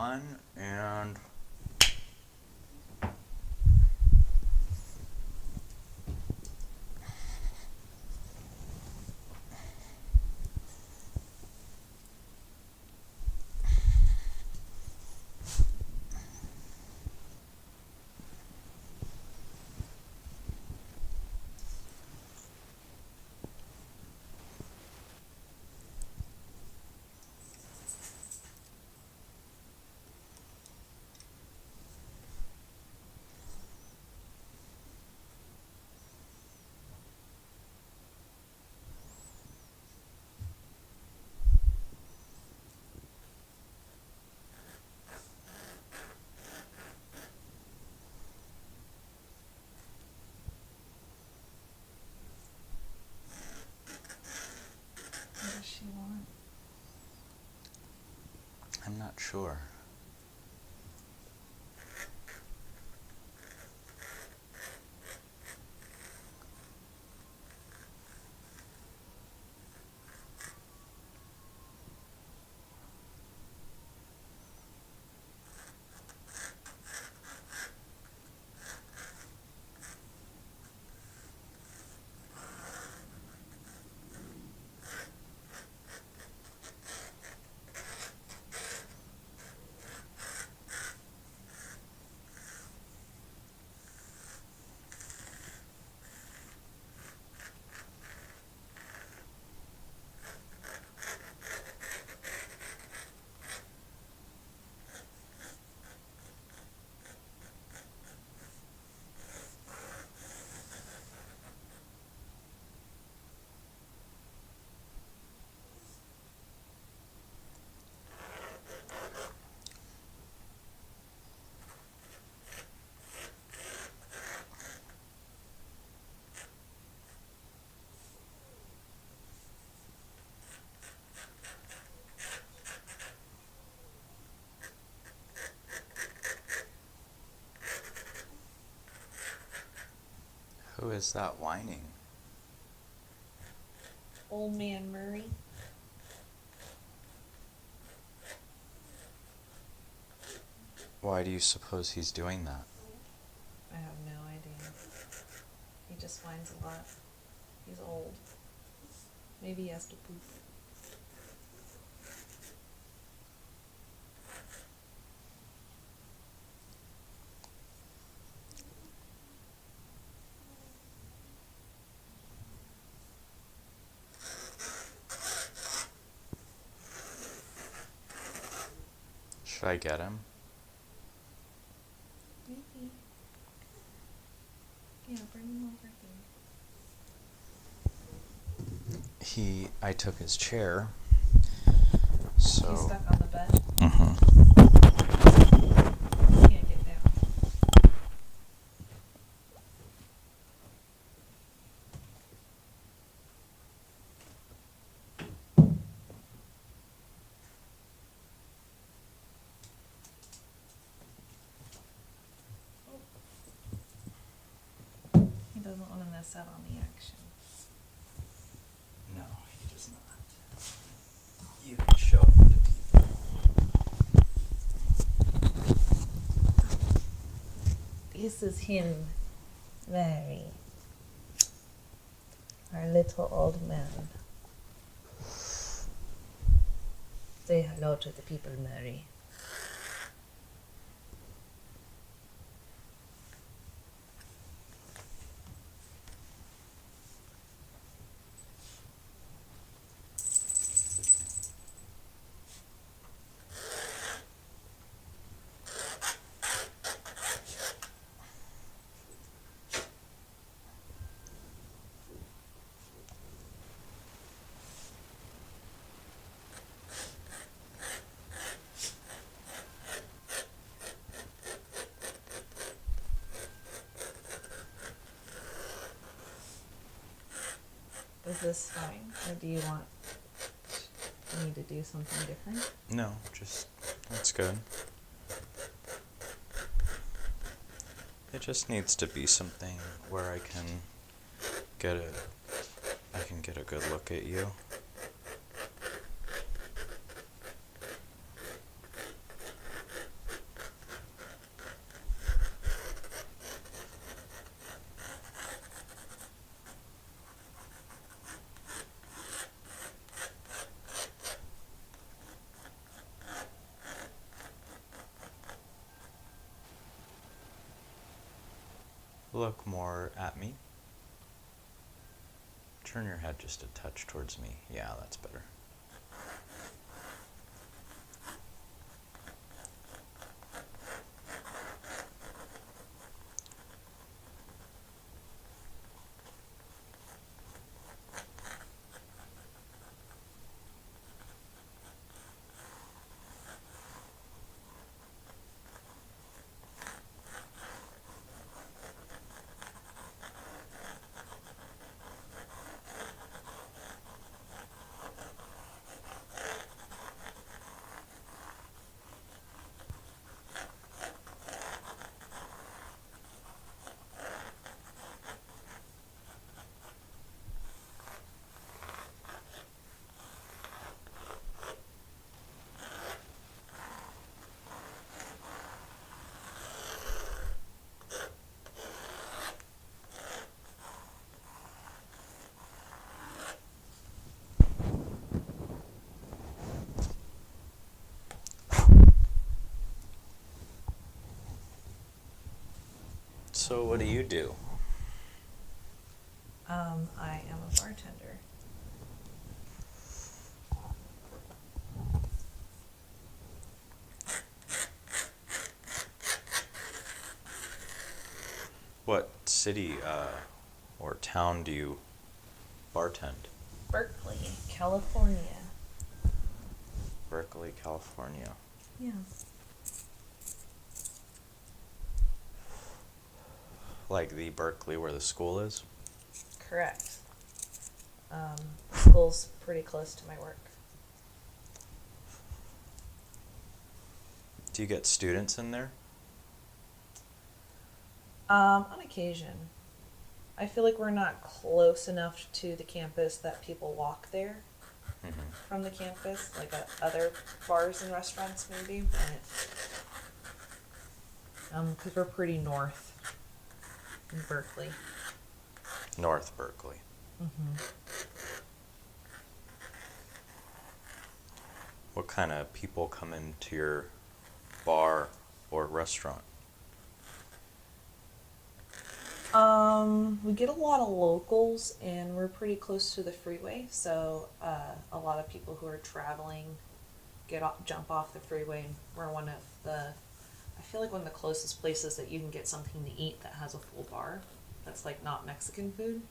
on, and What does she want? I'm not sure. Who is that whining? Old man Murray. Why do you suppose he's doing that? I have no idea. He just whines a lot. He's old. Maybe he has to poop. Should I get him? Maybe. Yeah, bring him over here. I took his chair, He's so... stuck on the bed. Mm-hmm. He can't get down. He doesn't want to miss out on the action. No, he does not. You can show him to people. This is him, Mary. Our little old man. Say hello to the people, Mary. Is this fine, or do you want me to do something different? No, that's good. It just needs to be something where I can get a good look at you. look more at me. Turn your head just a touch towards me. Yeah, that's better. So what do you do? I am a bartender. What city or town do you bartend? Berkeley, California. Berkeley, California. Yeah. Like the Berkeley where the school is? Correct. School's pretty close to my work. Do you get students in there? On occasion. I feel like we're not close enough to the campus that people walk there from the campus, like at other bars and restaurants maybe, but because we're pretty north in Berkeley. North Berkeley. What kind of people come into your bar or restaurant? We get a lot of locals, and we're pretty close to the freeway, so a lot of people who are traveling jump off the freeway, and we're one of I feel like one of the closest places that you can get something to eat that has a full bar that's like not Mexican food.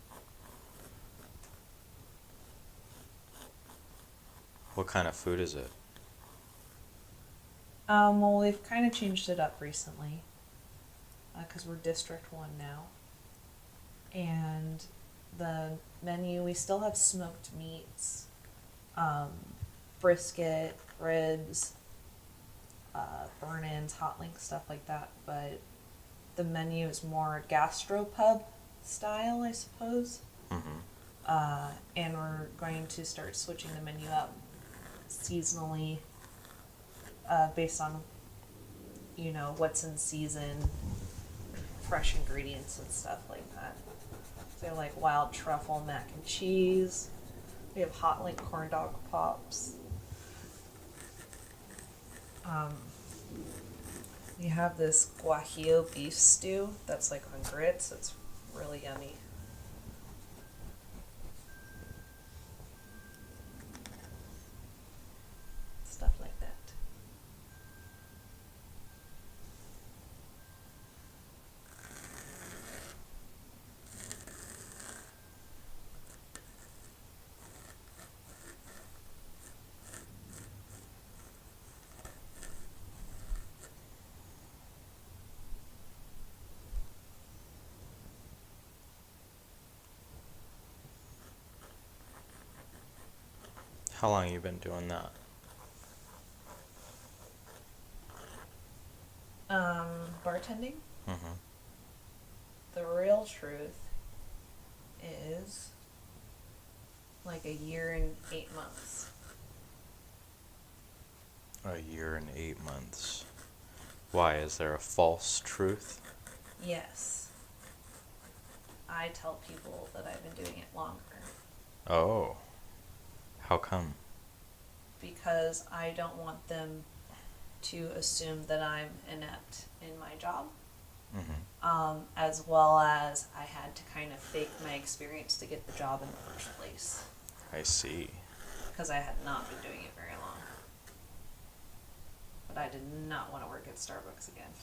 What kind of food is it? Well, we've kind of changed it up recently, because we're District 1 now. And the menu, we still have smoked meats, brisket, ribs, burn-ins, hot links, stuff like that. But the menu is more gastropub style, I suppose. And we're going to start switching the menu up seasonally, based on, what's in season, fresh ingredients and stuff like that. So like wild truffle mac and cheese. We have hot link corn dog pops. We have this guajillo beef stew that's like on grits. It's really yummy. Stuff like that. How long you been doing that? Bartending? The real truth is like a year and 8 months. A year and 8 months. Why, is there a false truth? Yes. I tell people that I've been doing it longer. Oh. How come? Because I don't want them to assume that I'm inept in my job. As well as I had to kind of fake my experience to get the job in the first place. I see. Because I had not been doing it very long. But I did not want to work at Starbucks again.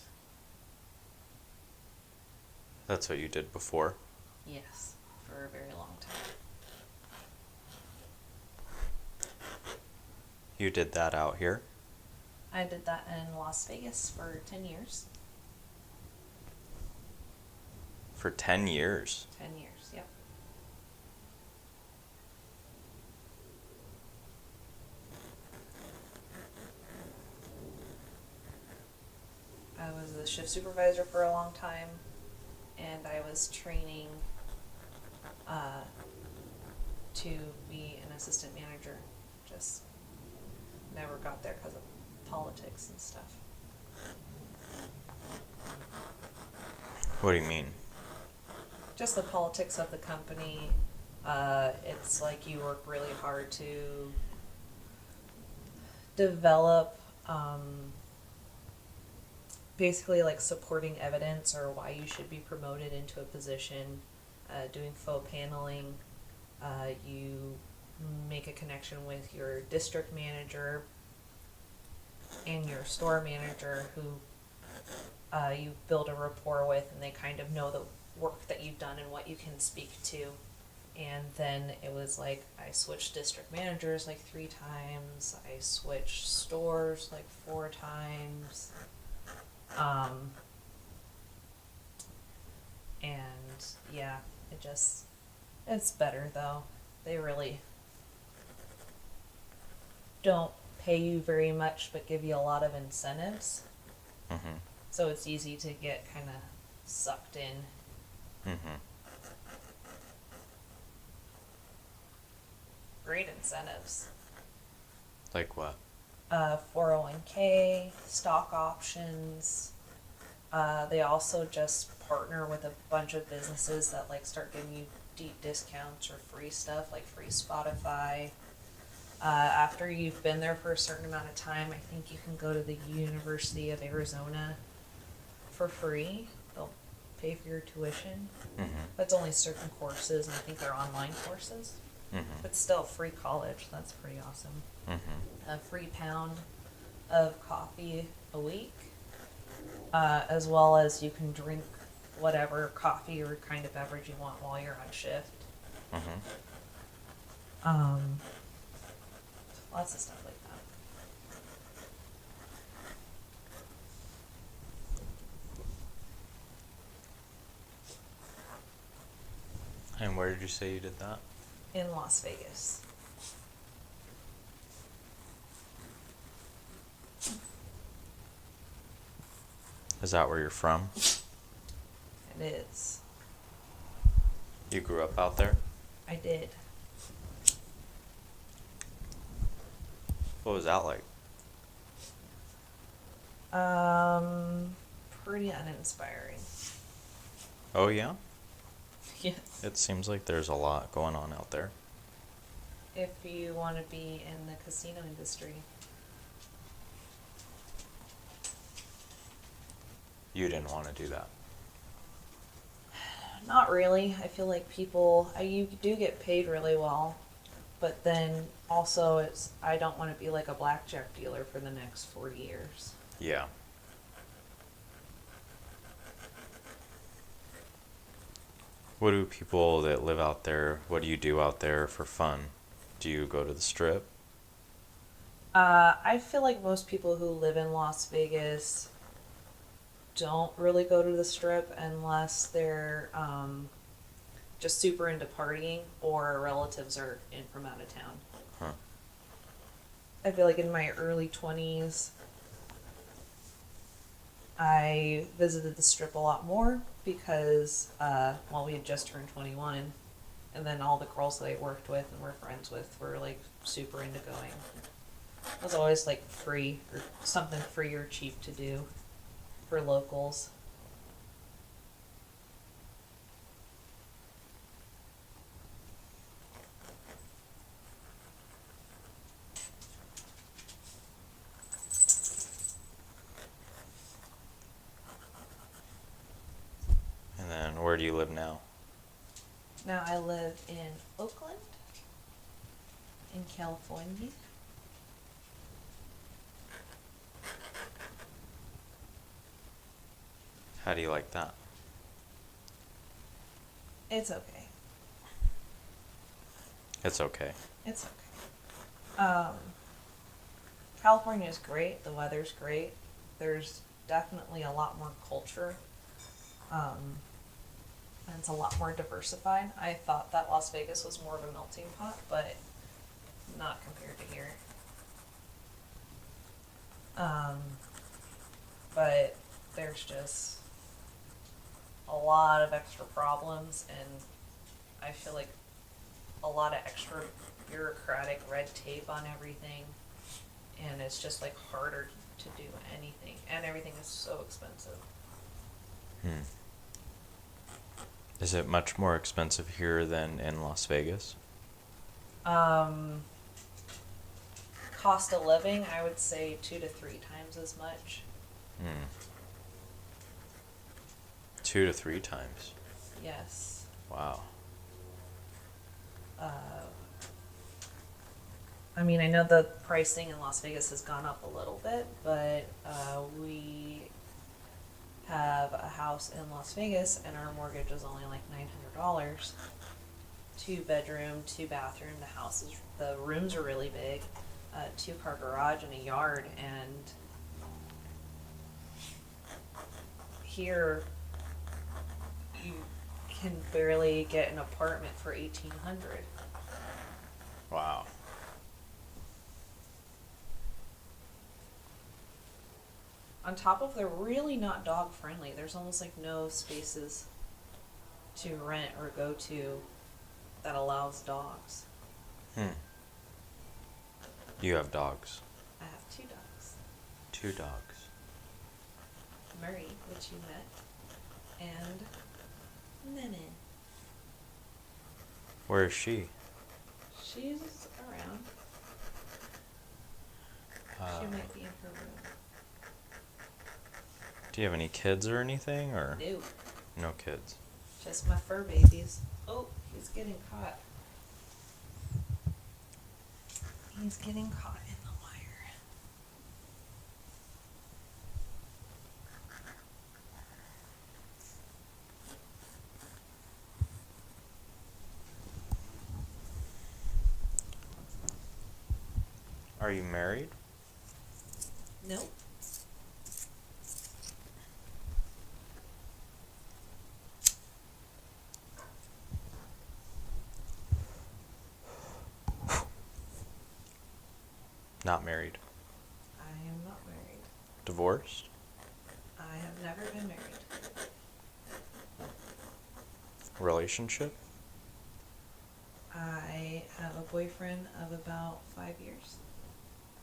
That's what you did before? Yes, for a very long time. You did that out here? I did that in Las Vegas for 10 years. For 10 years? 10 years, yep. I was a shift supervisor for a long time, and I was training to be an assistant manager. Just never got there because of politics and stuff. What do you mean? Just the politics of the company. It's like you work really hard to develop basically like supporting evidence or why you should be promoted into a position, doing faux paneling. You make a connection with your district manager and your store manager who you build a rapport with, and they kind of know the work that you've done and what you can speak to. And then it was like I switched district managers like 3 times. I switched stores like 4 times. And yeah, it's better though. They really don't pay you very much but give you a lot of incentives. Mm-hmm. So it's easy to get kind of sucked in. Mm-hmm. Great incentives. Like what? 401k, stock options. They also just partner with a bunch of businesses that like start giving you deep discounts or free stuff like free Spotify. After you've been there for a certain amount of time, I think you can go to the University of Arizona for free. They'll pay for your tuition. Mm-hmm. That's only certain courses, and I think they're online courses. Mm-hmm. But still, free college. That's pretty awesome. Mm-hmm. A free pound of coffee a week, as well as you can drink whatever coffee or kind of beverage you want while you're on shift. Mm-hmm. Lots of stuff like that. And where did you say you did that? In Las Vegas. Is that where you're from? It is. You grew up out there? I did. What was that like? Pretty uninspiring. Oh, yeah? Yes. It seems like there's a lot going on out there. If you want to be in the casino industry. You didn't want to do that. Not really. I feel like you do get paid really well, but then also I don't want to be like a blackjack dealer for the next 40 years. Yeah. What do people that live out there, what do you do out there for fun? Do you go to the Strip? I feel like most people who live in Las Vegas don't really go to the Strip unless they're just super into partying or relatives are in from out of town. Huh. I feel like in my early 20s, I visited the Strip a lot more because, we had just turned 21, and then all the girls that I worked with and were friends with were, like, super into going. It was always, like, free, or something free or cheap to do for locals. Where do you live now? Now I live in Oakland, in California. How do you like that? It's okay. It's okay. It's okay. California is great. The weather's great. There's definitely a lot more culture. And it's a lot more diversified. I thought that Las Vegas was more of a melting pot, but not compared to here. But there's just a lot of extra problems, and I feel like a lot of extra bureaucratic red tape on everything, and it's just like harder to do anything, and everything is so expensive. Is it much more expensive here than in Las Vegas? Cost of living, I would say 2 to 3 times as much. 2 to 3 times. Yes. Wow. I mean, I know the pricing in Las Vegas has gone up a little bit, but we have a house in Las Vegas, and our mortgage is only like $900. 2 bedroom, 2 bathroom. The rooms are really big. 2-car garage and a yard, and here you can barely get an apartment for $1,800. Wow. On top of, they're really not dog friendly. There's almost like no spaces to rent or go to that allows dogs. You have dogs. I have 2 dogs. 2 dogs. Murray, which you met, and Nene. Where is she? She's around. She might be in her room. Do you have any kids or anything, or No, no kids? just my fur babies. Oh, he's getting caught. He's getting caught in the wire. Are you married? Nope. Not married. I am not married. Divorced? I have never been married. Relationship? I have a boyfriend of about 5 years.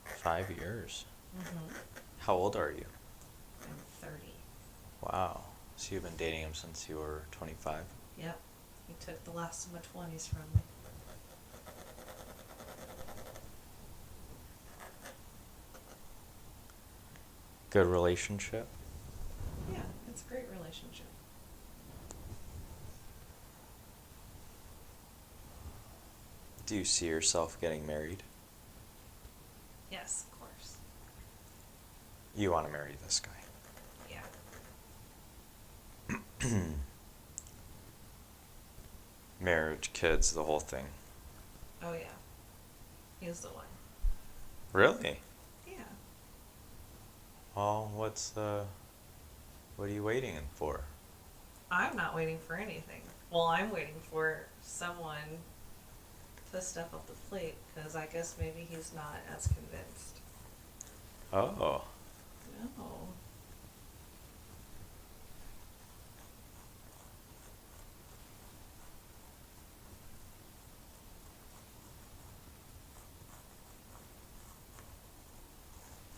5 years. Mm-hmm. How old are you? I'm 30. Wow. So you've been dating him since you were 25? Yep. He took the last of my 20s from me. Good relationship? Yeah, it's a great relationship. Do you see yourself getting married? Yes, of course. You want to marry this guy? Yeah. Marriage, kids, the whole thing. Oh, yeah. He's the one. Really? Yeah. Well, what are you waiting for? I'm not waiting for anything. Well, I'm waiting for someone to step up the plate, because I guess maybe he's not as convinced. Oh. No.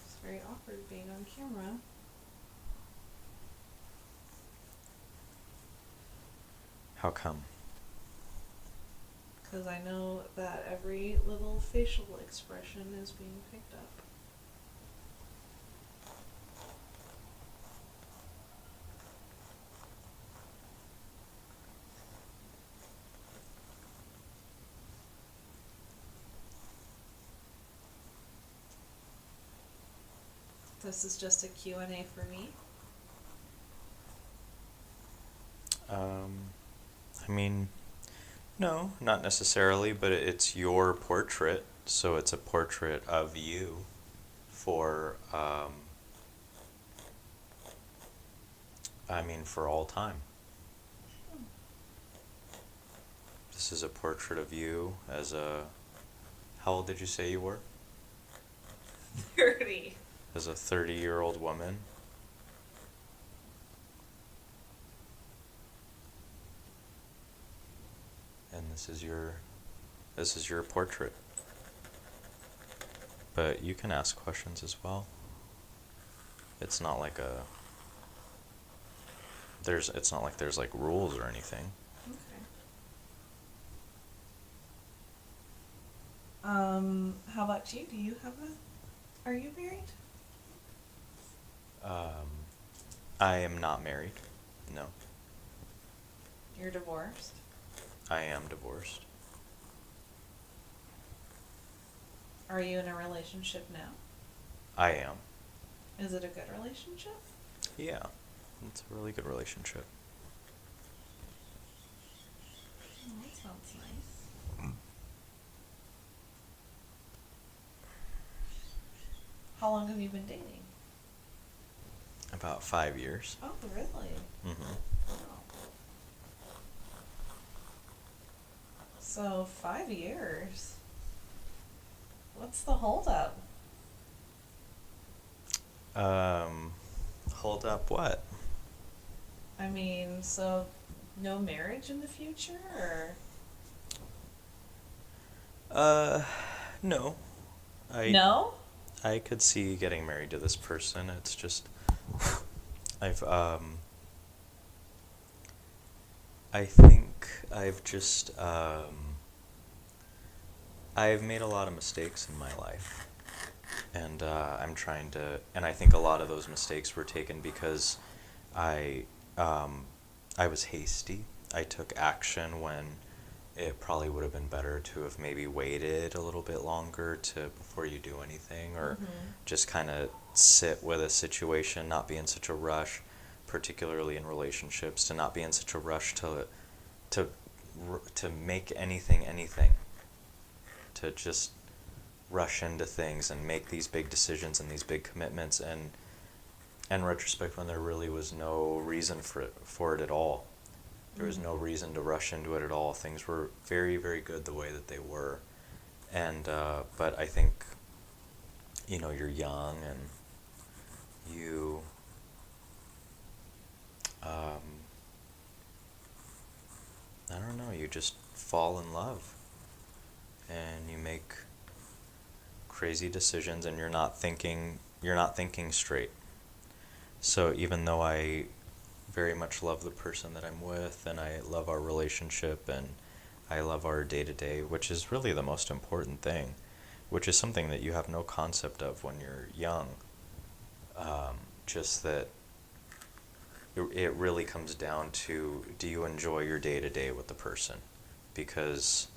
It's very awkward being on camera. How come? Because I know that every little facial expression is being picked up. this is just a Q&A for me? I mean, no, not necessarily, but it's your portrait, so it's a portrait of you for, for all time. This is a portrait of you as a, how old did you say you were? 30. As a 30-year-old woman. And this is your portrait. But you can ask questions as well. It's not like it's not like there's like rules or anything. Okay. How about you? Are you married? I am not married. No. You're divorced? I am divorced. Are you in a relationship now? I am. Is it a good relationship? Yeah. It's a really good relationship. Oh, that sounds nice. How long have you been dating? About 5 years. Oh, really? Mm-hmm. Wow. So, 5 years. What's the holdup? Hold up what? I mean, so no marriage in the future, or? No. No? I could see getting married to this person. It's just I've I think I've made a lot of mistakes in my life. And and I think a lot of those mistakes were taken because I I was hasty. I took action when it probably would have been better to have maybe waited a little bit longer before you do anything, or just kind of sit with a situation, not be in such a rush, particularly in relationships, to not be in such a rush to make anything, to just rush into things and make these big decisions and these big commitments, and in retrospect, when there really was no reason for it at all. There was no reason to rush into it at all. Things were very, very good the way that they were. And but I think, you're young, and you I don't know, you just fall in love, and you make crazy decisions, and you're not thinking straight. So even though I very much love the person that I'm with, and I love our relationship, and I love our day-to-day, which is really the most important thing, which is something that you have no concept of when you're young. Just that it really comes down to, do you enjoy your day-to-day with the person? Because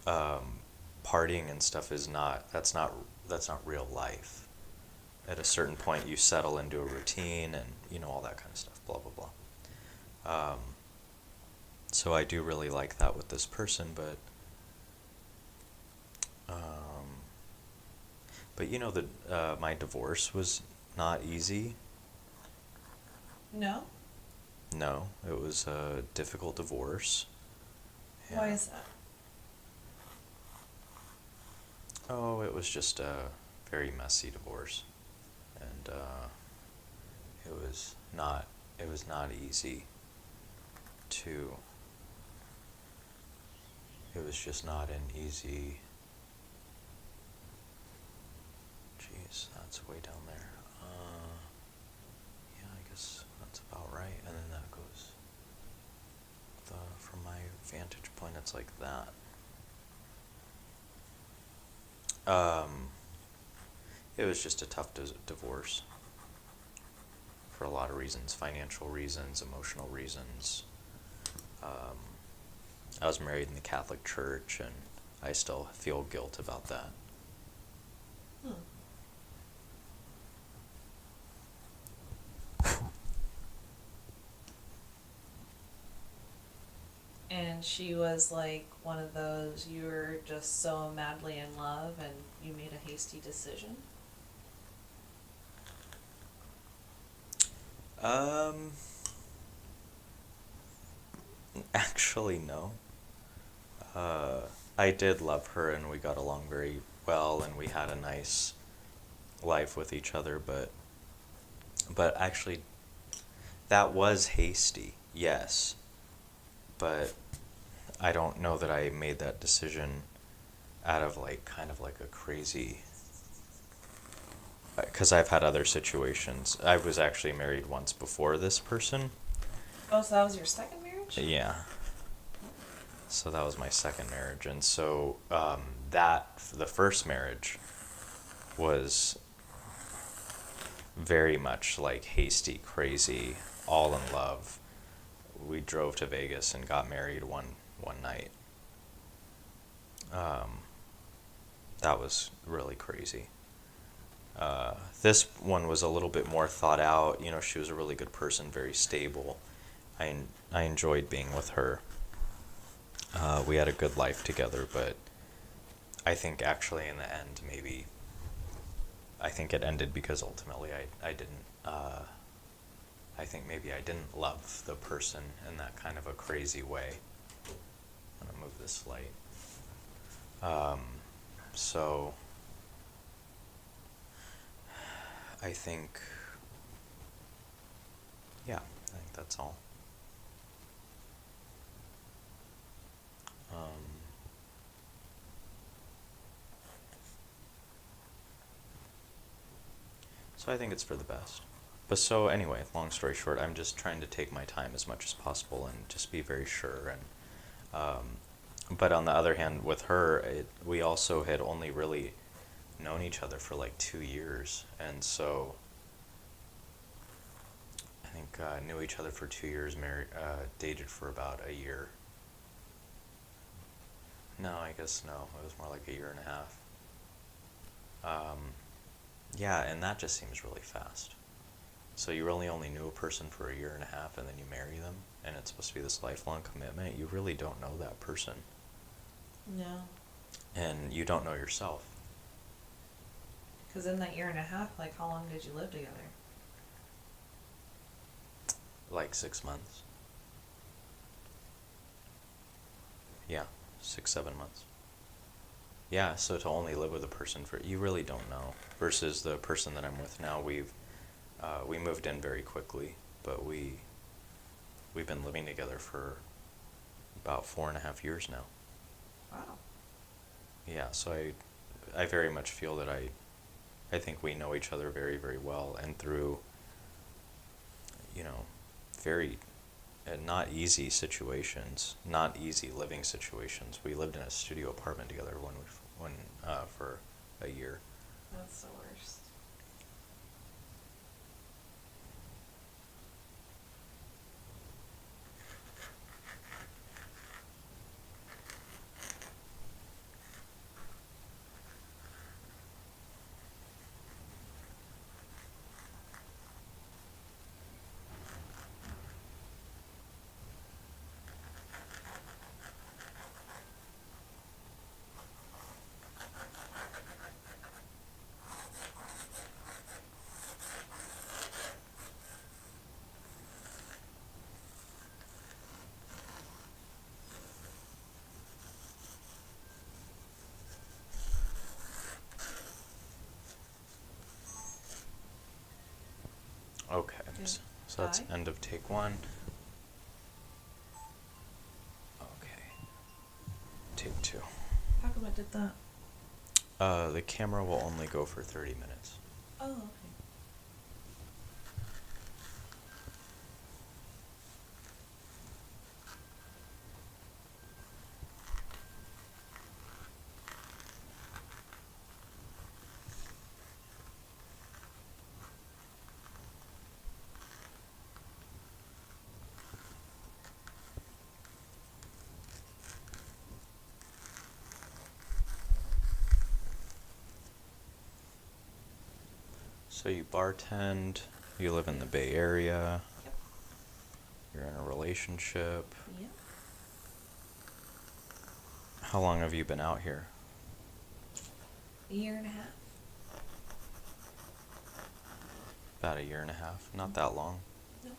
partying and stuff that's not real life. At a certain point, you settle into a routine, and all that kind of stuff, blah blah blah. So I do really like that with this person, but my divorce was not easy. No? No, it was a difficult divorce. Yeah. Why is that? Oh, it was just a very messy divorce, and it was not easy to. It was just not an easy. Jeez, that's way down there. Yeah, I guess that's about right. And then that goes. From my vantage point, it's like that. It was just a tough divorce for a lot of reasons: financial reasons, emotional reasons. I was married in the Catholic Church, and I still feel guilt about that. And she was like one of those, you were just so madly in love and you made a hasty decision? Um, Actually, no. Uh, I did love her and we got along very well and we had a nice life with each other, but actually that was hasty, yes. But I don't know that I made that decision out of like kind of like a crazy, because I've had other situations. I was actually married once before this person. Oh, so that was your second marriage? Yeah. So that was my second marriage, and so that the first marriage was very much like hasty, crazy, all in love. We drove to Vegas and got married one night. Um, that was really crazy. This one was a little bit more thought out. You know, she was a really good person, very stable. I enjoyed being with her. We had a good life together, but I think actually in the end, maybe, I think it ended because ultimately I didn't, I think maybe I didn't love the person in that kind of a crazy way. I'm gonna move this light. Um, so, I think, yeah, I think that's all. Um, so I think it's for the best. But so anyway, long story short, I'm just trying to take my time as much as possible and just be very sure. But on the other hand, with her, we also had only really known each other for like 2 years, and so I think knew each other for 2 years, married, dated for about a year. No, I guess no. It was more like a year and a half. Um, yeah, and that just seems really fast. So you really only knew a person for a year and a half, and then you marry them, and it's supposed to be this lifelong commitment. You really don't know that person, No. and you don't know yourself. Because in that year and a half, like, how long did you live together? Like 6 months. Yeah, 6, 7 months. Yeah, so to only live with a person for, you really don't know. Versus the person that I'm with now, we moved in very quickly, but we've been living together for about 4.5 years now. Wow. Yeah, so I very much feel that I think we know each other very, very well, and through, you know, very not easy situations, not easy living situations. We lived in a studio apartment together for a year. That's the worst. Okay, Good. so that's Bye. end of take one. Okay, take two. How come it did that? The camera will only go for 30 minutes. Oh, okay. So you bartend, you live in the Bay Area, Yep. you're in a relationship. Yep. How long have you been out here? A year and a half. About a year and a half. Not that long. Nope.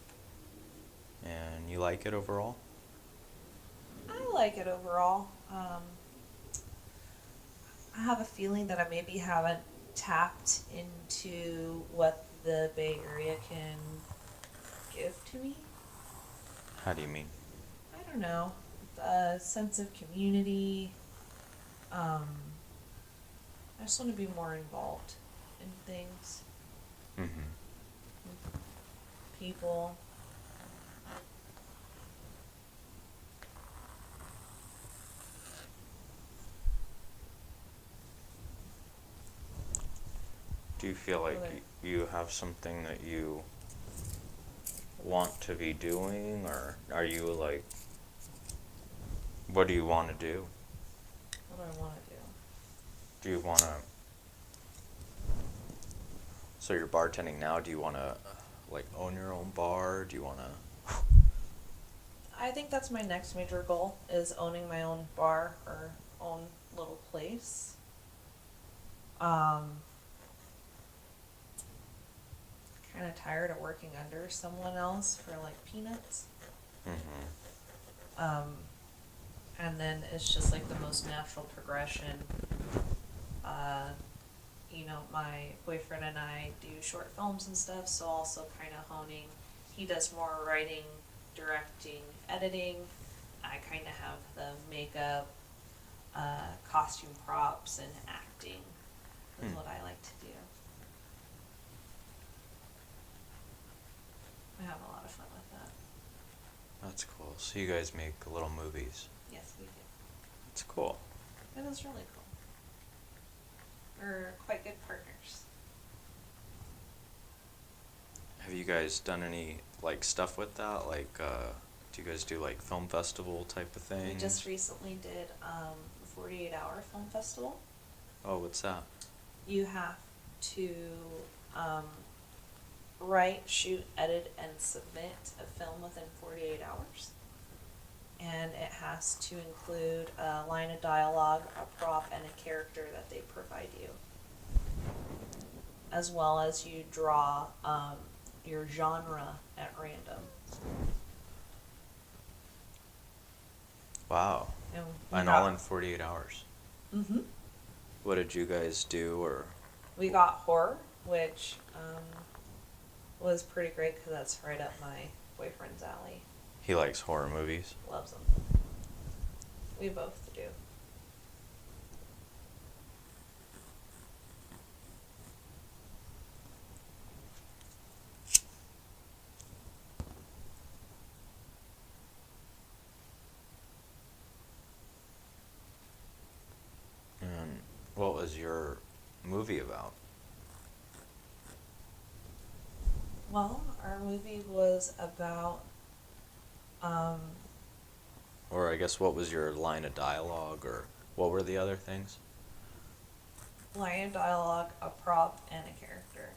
And you like it overall? I like it overall. I have a feeling that I maybe haven't tapped into what the Bay Area can give to me. How do you mean? I don't know. A sense of community. I just want to be more involved in things, Mm-hmm. people. Do you feel like Really. you have something that you want to be doing, or are you like, what do you want to do? What do I want to do? Do you want to, so you're bartending now, do you want to like own your own bar? Do you want to? I think that's my next major goal is owning my own bar or own little place. Kind of tired of working under someone else for like peanuts. Mm-hmm. And then it's just like the most natural progression. My boyfriend and I do short films and stuff, so also kind of honing. He does more writing, directing, editing. I kind of have the makeup, costume props, and acting is what I like to do. I have a lot of fun with that. That's cool. So you guys make little movies. Yes, we do. It's cool. It is really cool. We're quite good partners. Have you guys done any like stuff with that? Like, do you guys do like film festival type of things? We just recently did a 48-hour film festival. Oh, what's that? You have to write, shoot, edit, and submit a film within 48 hours. And it has to include a line of dialogue, a prop, and a character that they provide you. As well as you draw your genre at random. Wow. And all in 48 hours. Mm-hmm. What did you guys do, or? We got horror, which was pretty great because that's right up my boyfriend's alley. He likes horror movies. Loves them. We both do. And what was your movie about? Well, our movie was about Or I guess what was your line of dialogue, or what were the other things? line of dialogue, a prop, and a character.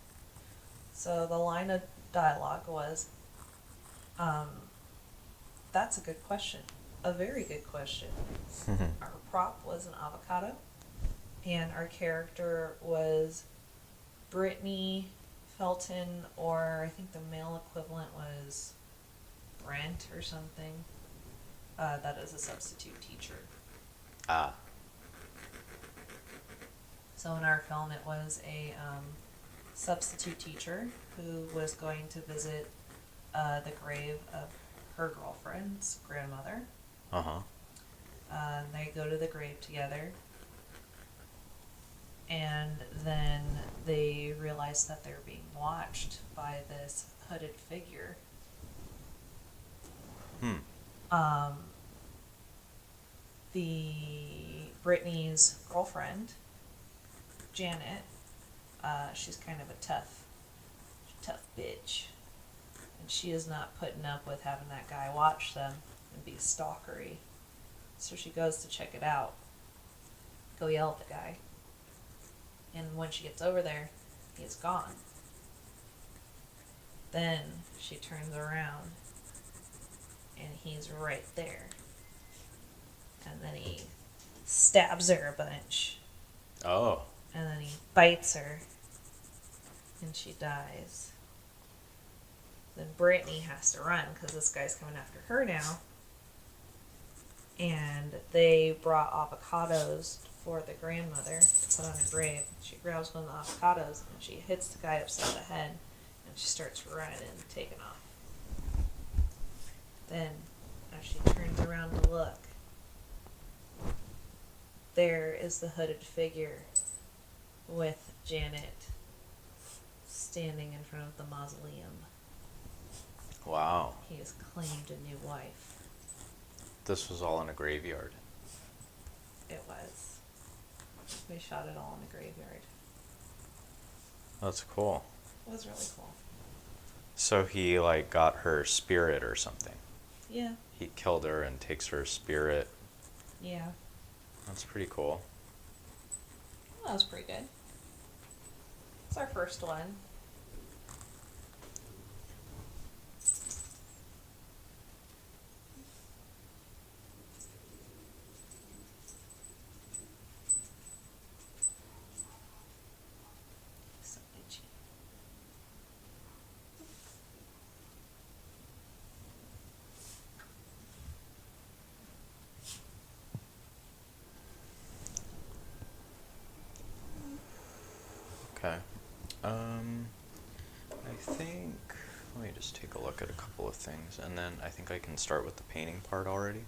So the line of dialogue was, that's a good question. A very good question. Our prop was an avocado, and our character was Brittany Felton, or I think the male equivalent was Brent or something. That is a substitute teacher. Ah. So in our film, it was a substitute teacher who was going to visit the grave of her girlfriend's grandmother. Uh-huh. They go to the grave together, and then they realize that they're being watched by this hooded figure. The Brittany's girlfriend, Janet, she's kind of a tough bitch, and she is not putting up with having that guy watch them and be stalkery. So she goes to check it out, go yell at the guy, and when she gets over there, he's gone. Then she turns around, and he's right there, and then he stabs her a bunch. Oh. And then he bites her. And she dies. Then Brittany has to run because this guy's coming after her now. And they brought avocados for the grandmother to put on her grave. She grabs one of the avocados and she hits the guy upside the head. And she starts running and taking off. Then, as she turns around to look, there is the hooded figure with Janet standing in front of the mausoleum. Wow. He has claimed a new wife. This was all in a graveyard. It was. We shot it all in a graveyard. That's cool. It was really cool. So he, like, got her spirit or something. Yeah. He killed her and takes her spirit. Yeah. That's pretty cool. Well, that was pretty good. It's our first one. So itchy. Okay. I think, let me just take a look at a couple of things, and then I think I can start with the painting part already.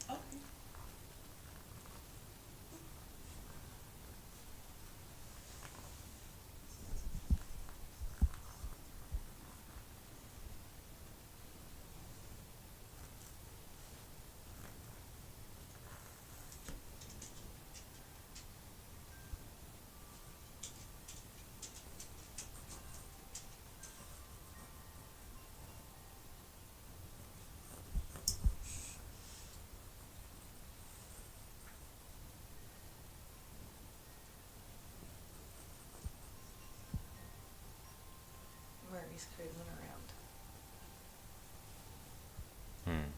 Okay. Where he's cruising around. Hmm.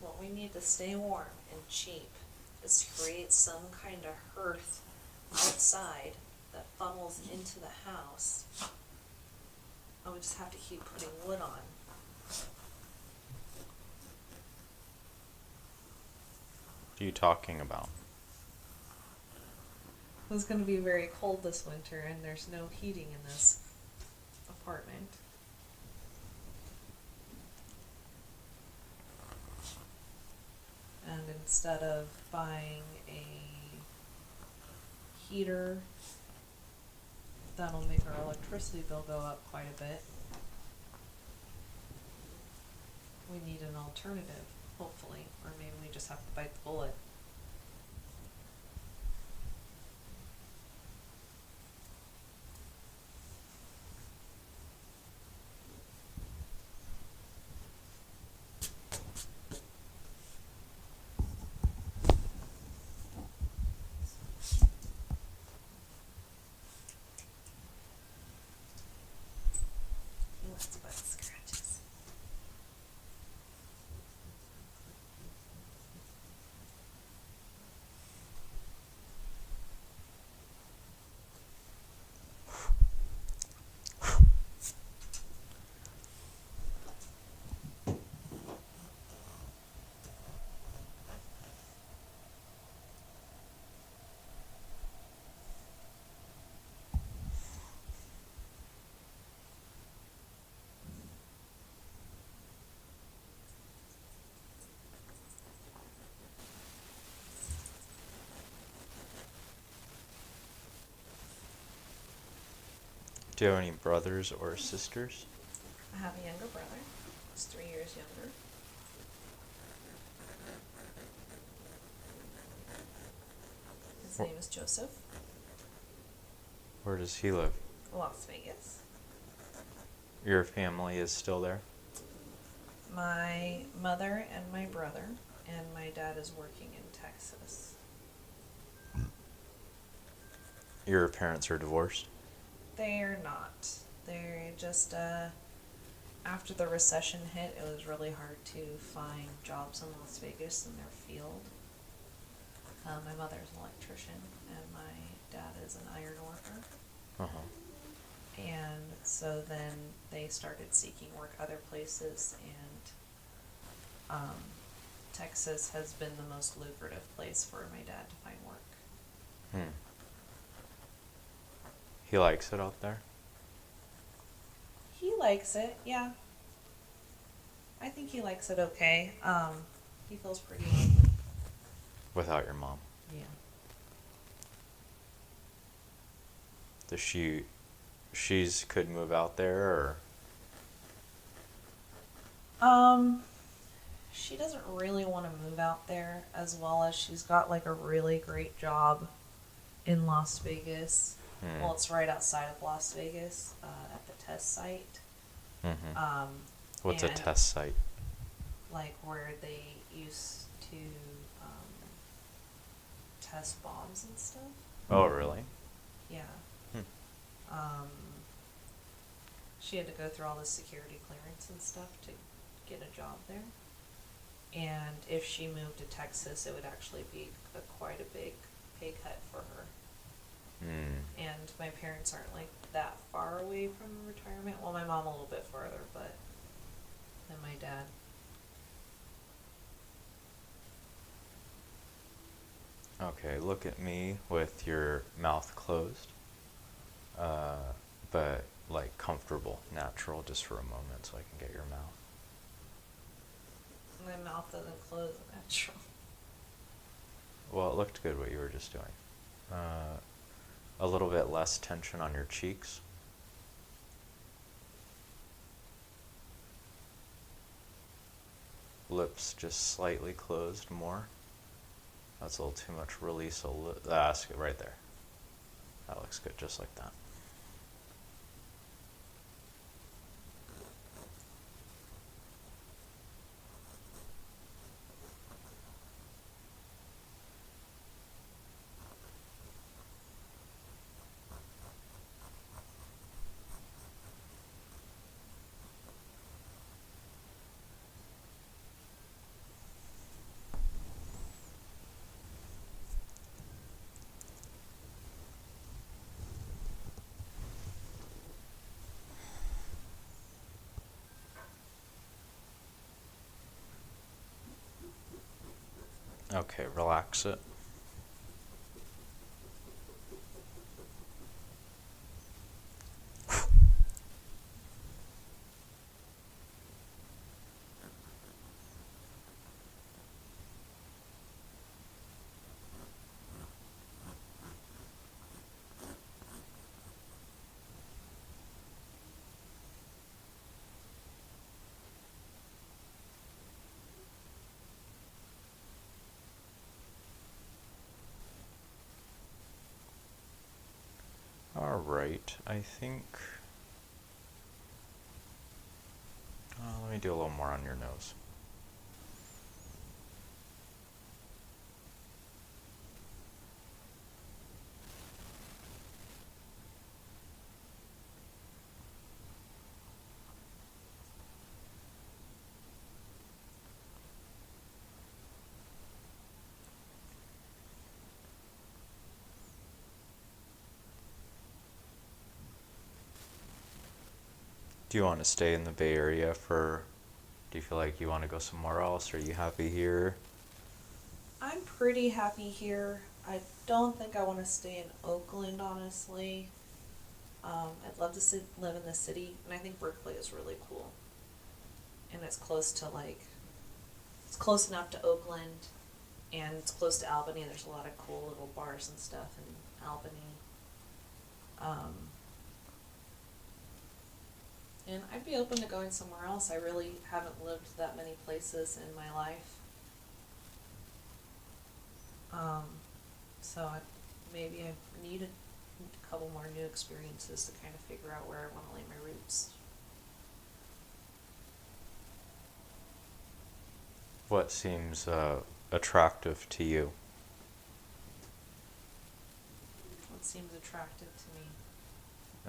What we need to stay warm and cheap is to create some kind of hearth outside that funnels into the house. I would just have to keep putting wood on. What are you talking about? It's going to be very cold this winter and there's no heating in this apartment. And instead of buying a heater, that'll make our electricity bill go up quite a bit. We need an alternative, hopefully, or maybe we just have to bite the bullet. He wants butt scratches. Do you have any brothers or sisters? I have a younger brother. He's 3 years younger. His Wh- name is Joseph. Where does he live? Las Vegas. Your family is still there? My mother and my brother, and my dad is working in Texas. Your parents are divorced? They're not. They're just, after the recession hit, it was really hard to find jobs in Las Vegas in their field. My mother's an electrician, and my dad is an iron worker. Uh-huh. And so then they started seeking work other places, and Texas has been the most lucrative place for my dad to find work. Hmm. He likes it out there? He likes it, yeah. I think he likes it okay. He feels pretty lonely. Without your mom? Yeah. Does she's could move out there, or? She doesn't really want to move out there, as well as she's got like a really great job in Las Vegas. Hmm. Well, it's right outside of Las Vegas, at the test site. Mm-hmm. What's a and test site? like where they used to test bombs and stuff. Oh, really? Yeah. Hmm. She had to go through all the security clearance and stuff to get a job there. And if she moved to Texas, it would actually be quite a big pay cut for her. Hmm. And my parents aren't like that far away from retirement. Well, my mom a little bit farther, but than my dad. Okay, look at me with your mouth closed, but like comfortable, natural, just for a moment so I can get your mouth. My mouth doesn't close natural. Well, it looked good what you were just doing. A little bit less tension on your cheeks. Lips just slightly closed more. That's a little too much release. That's good right there. That looks good, just like that. Okay, relax it. All right, I think. Let me do a little more on your nose. Do you want to stay in the Bay Area for? Do you feel like you want to go somewhere else? Are you happy here? I'm pretty happy here. I don't think I want to stay in Oakland, honestly. I'd love to live in the city, and I think Berkeley is really cool. And it's close to it's close enough to Oakland, and it's close to Albany. There's a lot of cool little bars and stuff in Albany. And I'd be open to going somewhere else. I really haven't lived that many places in my life. Um, so maybe I need a couple more new experiences to kind of figure out where I want to lay my roots. What seems attractive to you? What seems attractive to me?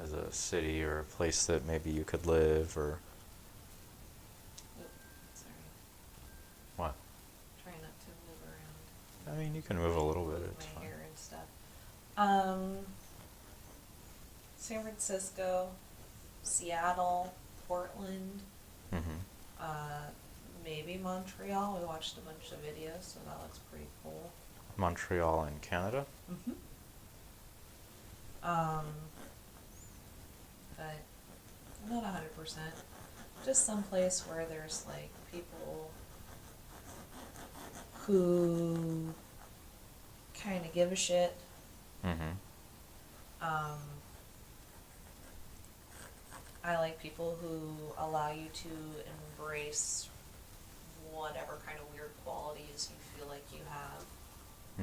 As a city or a place that maybe you could live, or Oop, sorry. what? Try not to move around. I mean, you can move a little bit, Move it's my fine. hair and stuff. San Francisco, Seattle, Portland, Mm-hmm. uh, maybe Montreal. We watched a bunch of videos, so that looks pretty cool. Montreal in Canada? Mm-hmm. Um, but I'm not 100%. Just some place where there's like people who kind of give a shit. Mm-hmm. Um, I like people who allow you to embrace whatever kind of weird qualities you feel like you have.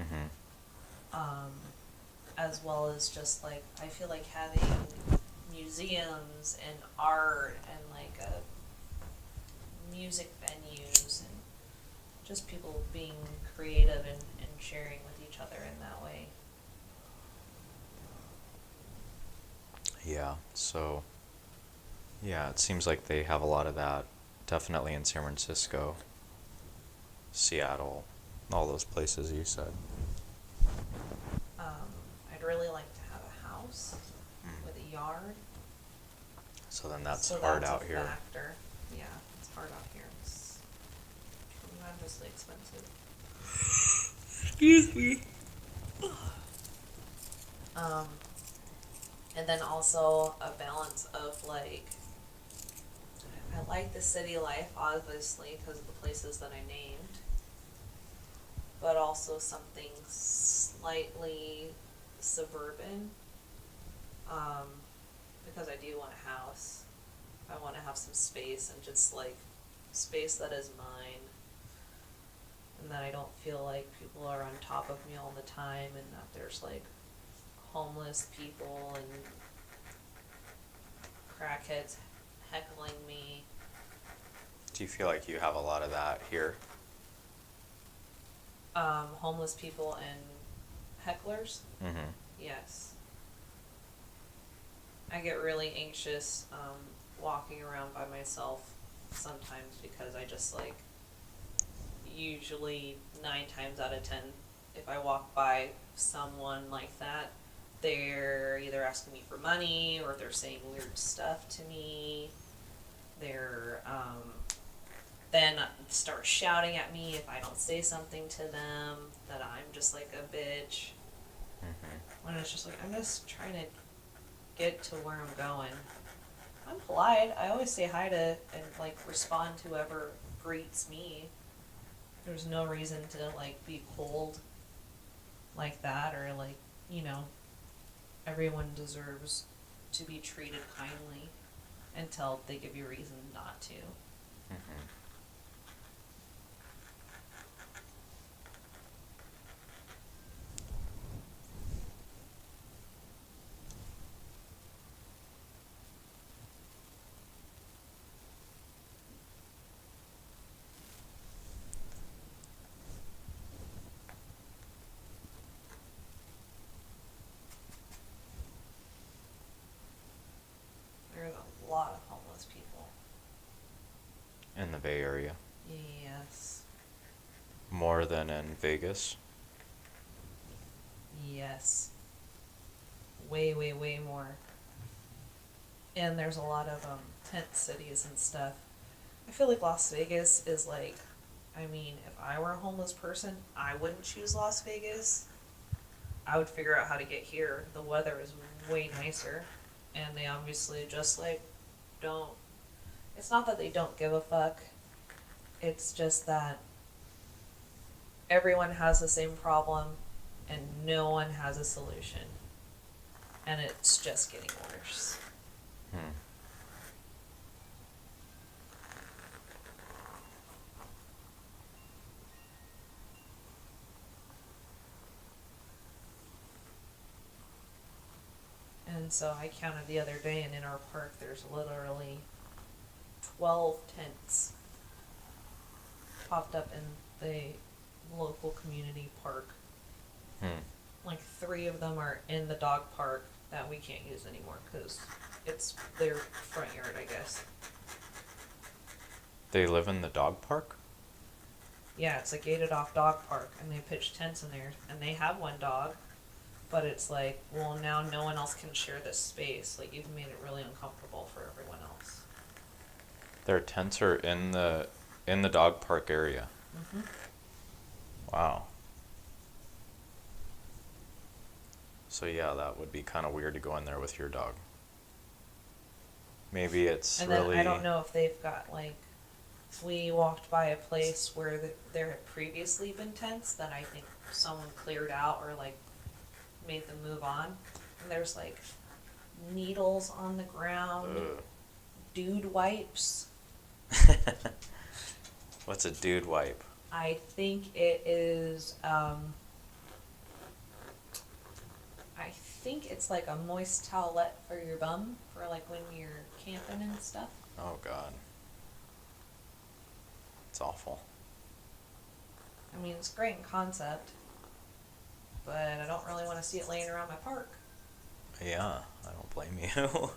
Mm-hmm. As well as just like, I feel like having museums and art and like music venues and just people being creative and sharing with each other in that way. Yeah, so, yeah, it seems like they have a lot of that, definitely in San Francisco, Seattle, all those places you said. I'd really like to have a house with a yard. So then that's So hard that's out a here. factor. Yeah, it's hard out here. It's tremendously expensive. Excuse me. And then also a balance of like, I like the city life obviously because of the places that I named, but also something slightly suburban, because I do want a house. I want to have some space and just like space that is mine, and that I don't feel like people are on top of me all the time, and that there's like homeless people and crackheads heckling me. Do you feel like you have a lot of that here? Homeless people and hecklers. Mm-hmm. Yes. I get really anxious walking around by myself sometimes because I just like, usually 9 times out of 10, if I walk by someone like that, they're either asking me for money or they're saying weird stuff to me. They're then start shouting at me if I don't say something to them, that I'm just like a bitch. Mm-hmm. When it's just like, I'm just trying to get to where I'm going. I'm polite. I always say hi to and like respond to whoever greets me. There's no reason to like be cold like that, or like, everyone deserves to be treated kindly until they give you reason not to. Mm-hmm. There's a lot of homeless people. In the Bay Area? Yes. More than in Vegas? Yes. Way, way, way more. And there's a lot of tent cities and stuff. I feel like Las Vegas is like, I mean, if I were a homeless person, I wouldn't choose Las Vegas. I would figure out how to get here. The weather is way nicer. And they obviously just like don't. It's not that they don't give a fuck. It's just that everyone has the same problem and no one has a solution. And it's just getting worse. Hmm. And so I counted the other day, and in our park, there's literally 12 tents popped up in the local community park. Hmm. Like 3 of them are in the dog park that we can't use anymore because it's their front yard, I guess. They live in the dog park? Yeah, it's a gated off dog park, and they pitch tents in there, and they have one dog, but it's like, well, now no one else can share this space. Like, you've made it really uncomfortable for everyone else. Their tents are in the dog park area. Mm-hmm. Wow. So yeah, that would be kind of weird to go in there with your dog. Maybe it's And really. then I don't know if they've got like, if we walked by a place where there had previously been tents, then I think someone cleared out or like made them move on. And there's like needles on the ground, dude wipes. What's a dude wipe? I think it is, I think it's like a moist towelette for your bum for like when you're camping and stuff. Oh God. It's awful. I mean, it's great in concept, but I don't really want to see it laying around my park. Yeah, I don't blame you.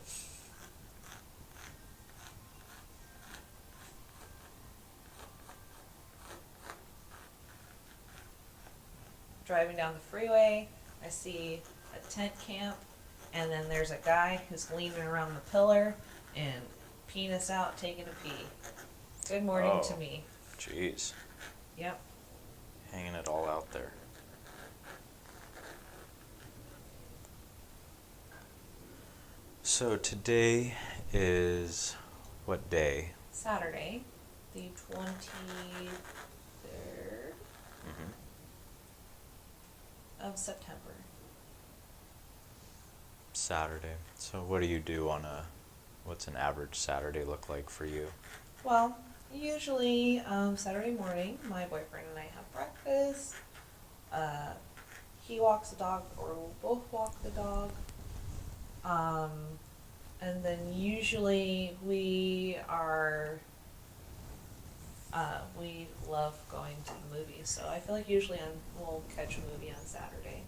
Driving down the freeway, I see a tent camp, and then there's a guy who's leaning around the pillar and penis out taking a pee. Good morning to Oh. me. Jeez. Yep. Hanging it all out there. So today is what day? Saturday, the 23rd Mm-hmm. of September. Saturday. So what do you do on what's an average Saturday look like for you? Well, usually Saturday morning, my boyfriend and I have breakfast. He walks the dog, or we'll both walk the dog. And then usually we love going to the movies. So I feel like usually we'll catch a movie on Saturday.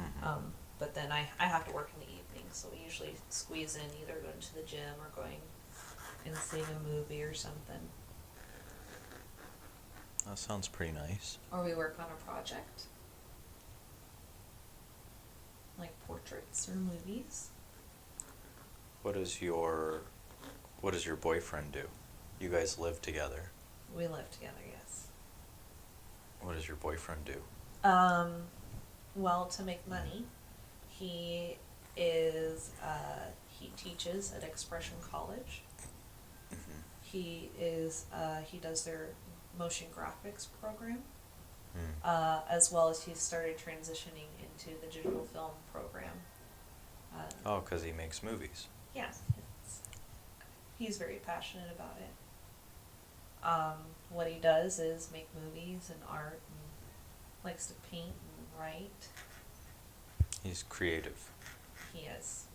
Mm-hmm. But then I have to work in the evening, so we usually squeeze in either going to the gym or going and seeing a movie or something. That sounds pretty nice. Or we work on a project, like portraits or movies. What does your boyfriend do? You guys live together. We live together, yes. What does your boyfriend do? Well, to make money, he is, he teaches at Expression College. Mm-hmm. He does their motion graphics program, Mm. as well as he started transitioning into the digital film program. Oh, 'cause he makes movies. Yeah, he's very passionate about it. What he does is make movies and art, and likes to paint and write. He's creative. He is.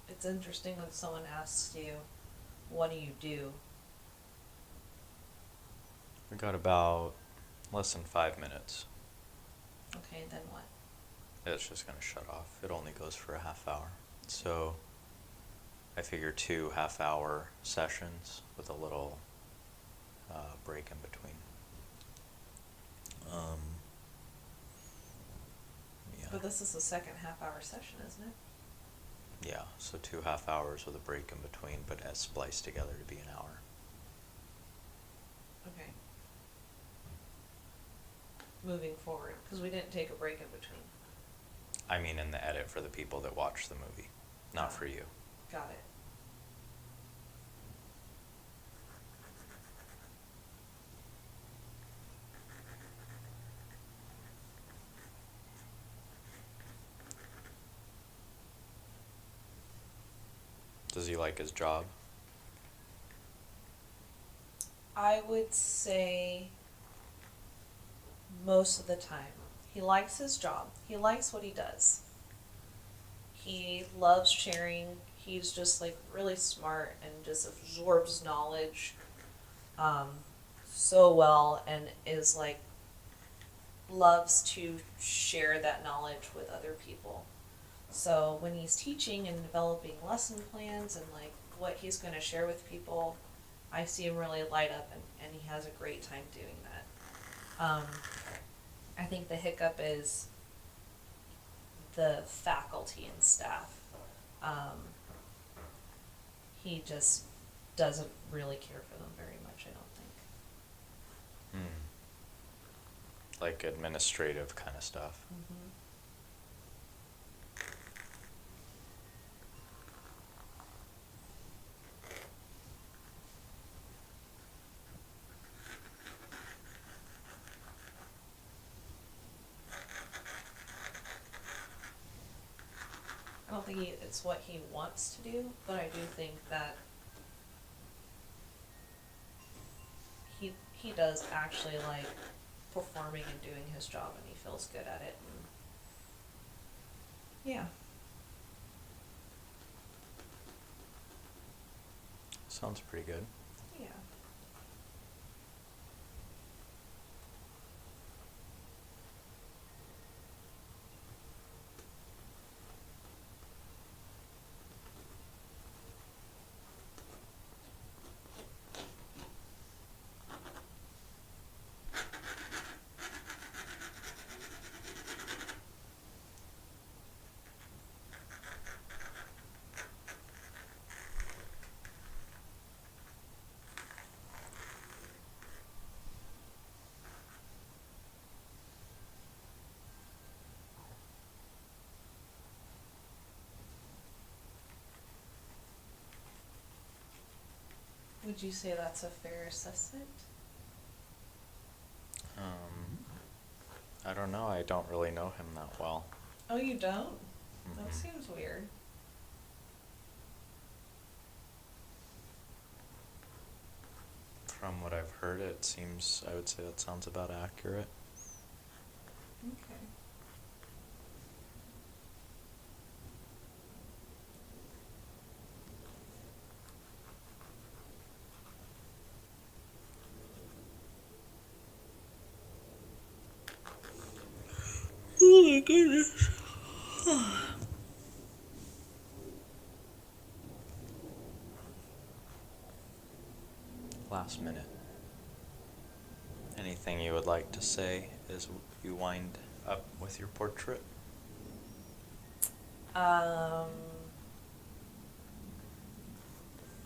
It's interesting when someone asks you, what do you do? We got about less than 5 minutes. Okay, then what? It's just gonna shut off. It only goes for a half hour. So I figure 2 half-hour sessions with a little break in between. Yeah. But this is the second half-hour session, isn't it? Yeah, so 2 half hours with a break in between, but as spliced together to be an hour. Okay. Moving forward, because we didn't take a break in between. I mean in the edit for the people that watch the movie, not for you. Got it. Does he like his job? I would say most of the time. He likes his job. He likes what he does. He loves sharing. He's just like really smart and just absorbs knowledge um, so well and is like loves to share that knowledge with other people. So when he's teaching and developing lesson plans and like what he's going to share with people, I see him really light up and he has a great time doing that. I think the hiccup is the faculty and staff. Um, he just doesn't really care for them very much, I don't think. Hmm. Like administrative kind of stuff. Mm-hmm. I don't think it's what he wants to do, but I do think that he does actually like performing and doing his job, and he feels good at it. And yeah, Sounds pretty good. yeah. Would you say that's a fair assessment? I don't know. I don't really know him that well. Oh, you don't? That Mhm. seems weird. From what I've heard, I would say that sounds about accurate. Okay. Oh my goodness. Last minute. Anything you would like to say as you wind up with your portrait? Um,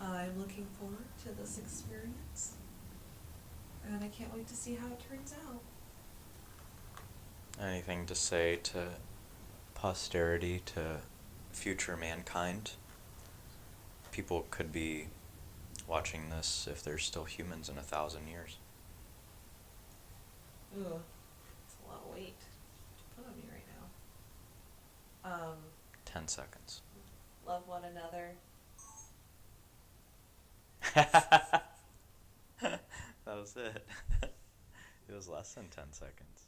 I'm looking forward to this experience, and I can't wait to see how it turns out. Anything to say to posterity, to future mankind? People could be watching this if there's still humans in 1,000 years. Ooh, it's a lot of weight to put on me right now. 10 seconds. Love one another. That was it. It was less than 10 seconds.